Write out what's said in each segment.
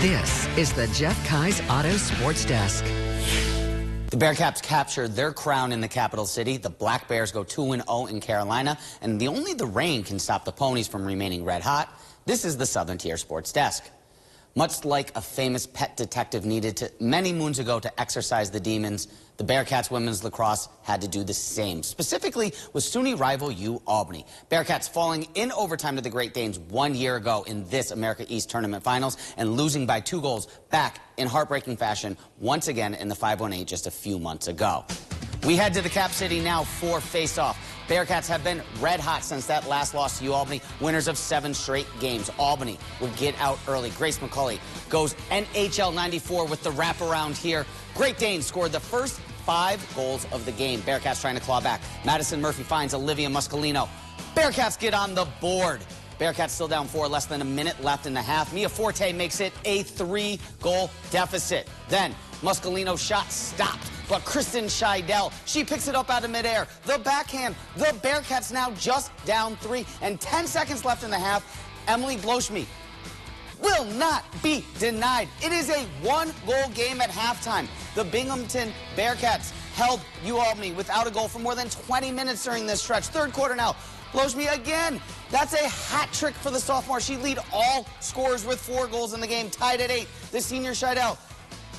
This is the Jeff Kai's Auto Sports Desk. The Bearcats capture their crown in the capital city. The Black Bears go 2-0 in Carolina, and only the rain can stop the Ponies from remaining red hot. This is the Southern Tier Sports Desk. Much like a famous pet detective needed many moons ago to exorcise the demons, the Bearcats women's lacrosse had to do the same, specifically with SUNY rival UAlbany. Bearcats falling in overtime to the Great Danes 1 year ago in this America East Tournament Finals and losing by 2 goals back in heartbreaking fashion once again in the 5-1-8 just a few months ago. We head to the Cap City now for face-off. Bearcats have been red hot since that last loss to UAlbany, winners of 7 straight games. Albany would get out early. Grace McCauley goes NHL 94 with the wraparound here. Great Danes scored the first 5 goals of the game. Bearcats trying to claw back. Madison Murphy finds Olivia Muscolino. Bearcats get on the board. Bearcats still down 4, less than a minute left in the half. Mia Forte makes it a 3-goal deficit. Then Muscolino's shot stopped, but Kristen Scheidel, she picks it up out of midair. The backhand, the Bearcats now just down 3 and 10 seconds left in the half. Emily Bloschme will not be denied. It is a 1-goal game at halftime. The Binghamton Bearcats held UAlbany without a goal for more than 20 minutes during this stretch. Third quarter now. Bloschme again. That's a hat trick for the sophomore. She lead all scorers with 4 goals in the game, tied at 8. The senior Scheidel,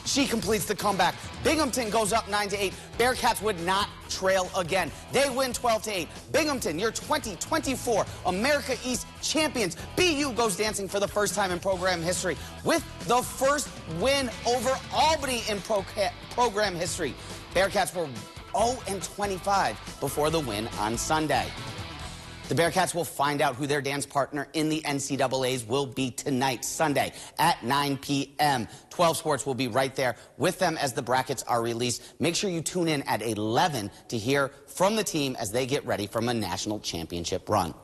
she completes the comeback. Binghamton goes up 9-8. Bearcats would not trail again. They win 12-8. Binghamton, your 2024 America East champions. BU goes dancing for the first time in program history with the first win over Albany in program history. Bearcats were 0-25 before the win on Sunday. The Bearcats will find out who their dance partner in the NCAAs will be tonight, Sunday, at 9 p.m. 12 Sports will be right there with them as the brackets are released. Make sure you tune in at 11 to hear from the team as they get ready from a national championship run.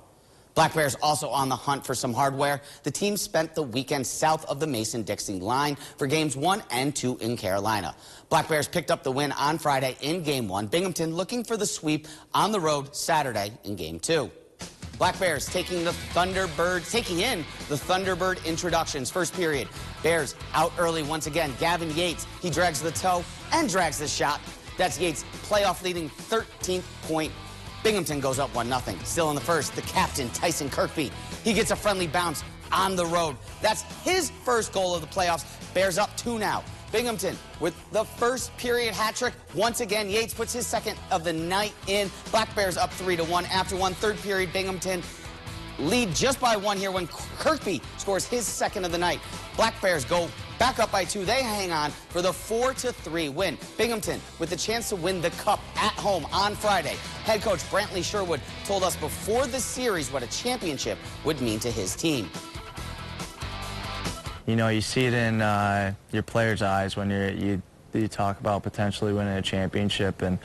Black Bears also on the hunt for some hardware. The team spent the weekend south of the Mason-Dixie line for games 1 and 2 in Carolina. Black Bears picked up the win on Friday in Game 1. Binghamton looking for the sweep on the road Saturday in Game 2. Black Bears taking in the Thunderbird introductions. First period, Bears out early once again. Gavin Yates, he drags the toe and drags the shot. That's Yates' playoff leading 13th point. Binghamton goes up 1-0. Still in the first, the captain, Tyson Kirkby. He gets a friendly bounce on the road. That's his first goal of the playoffs. Bears up 2 now. Binghamton with the first period hat trick. Once again, Yates puts his second of the night in. Black Bears up 3-1 after 1. Third period, Binghamton lead just by 1 here when Kirkby scores his second of the night. Black Bears go back up by 2. They hang on for the 4-3 win. Binghamton with the chance to win the cup at home on Friday. Head coach Brantley Sherwood told us before the series what a championship would mean to his team. You know, you see it in your players' eyes when you talk about potentially winning a championship, and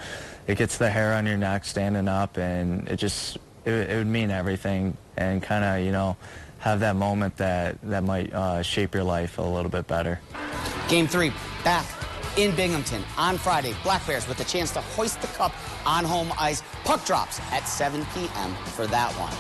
it gets the hair on your neck standing up, and it would mean everything, and kind of, you know, have that moment that might shape your life a little bit better. Game 3 back in Binghamton on Friday. Black Bears with the chance to hoist the cup on home ice. Puck drops at 7 p.m. for that one.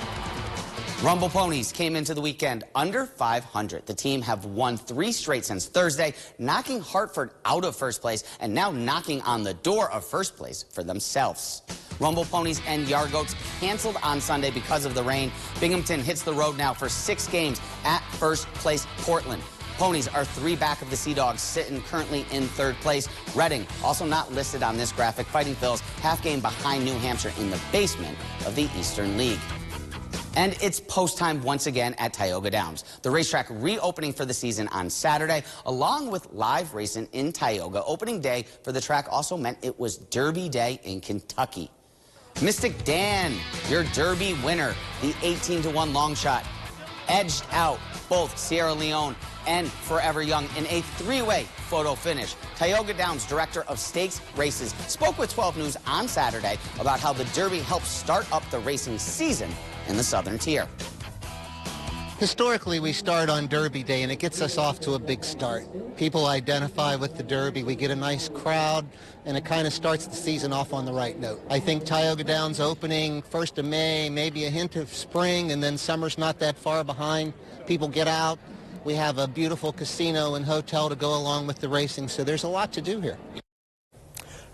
Rumble Ponies came into the weekend under 500. The team have won 3 straight since Thursday, knocking Hartford out of first place and now knocking on the door of first place for themselves. Rumble Ponies and Yargoats canceled on Sunday because of the rain. Binghamton hits the road now for 6 games at first place Portland. Ponies are 3 back of the Sea Dogs, sitting currently in 3rd place. Reading, also not listed on this graphic, Fighting Phils half game behind New Hampshire in the basement of the Eastern League. And it's post time once again at Tioga Downs. The racetrack reopening for the season on Saturday, along with live racing in Tioga. Opening day for the track also meant it was Derby Day in Kentucky. Mystic Dan, your Derby winner, the 18-1 long shot, edged out both Sierra Leone and Forever Young in a 3-way photo finish. Tioga Downs director of Stakes Races spoke with 12 News on Saturday about how the Derby helped start up the racing season in the Southern Tier. Historically, we start on Derby Day, and it gets us off to a big start. People identify with the Derby. We get a nice crowd, and it kind of starts the season off on the right note. I think Tioga Downs opening 1st of May, maybe a hint of spring, and then summer's not that far behind. People get out, We have a beautiful casino and hotel to go along with the racing, so there's a lot to do here.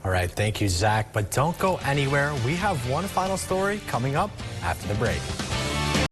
All right, thank you, Zach. But don't go anywhere. We have one final story coming up after the break.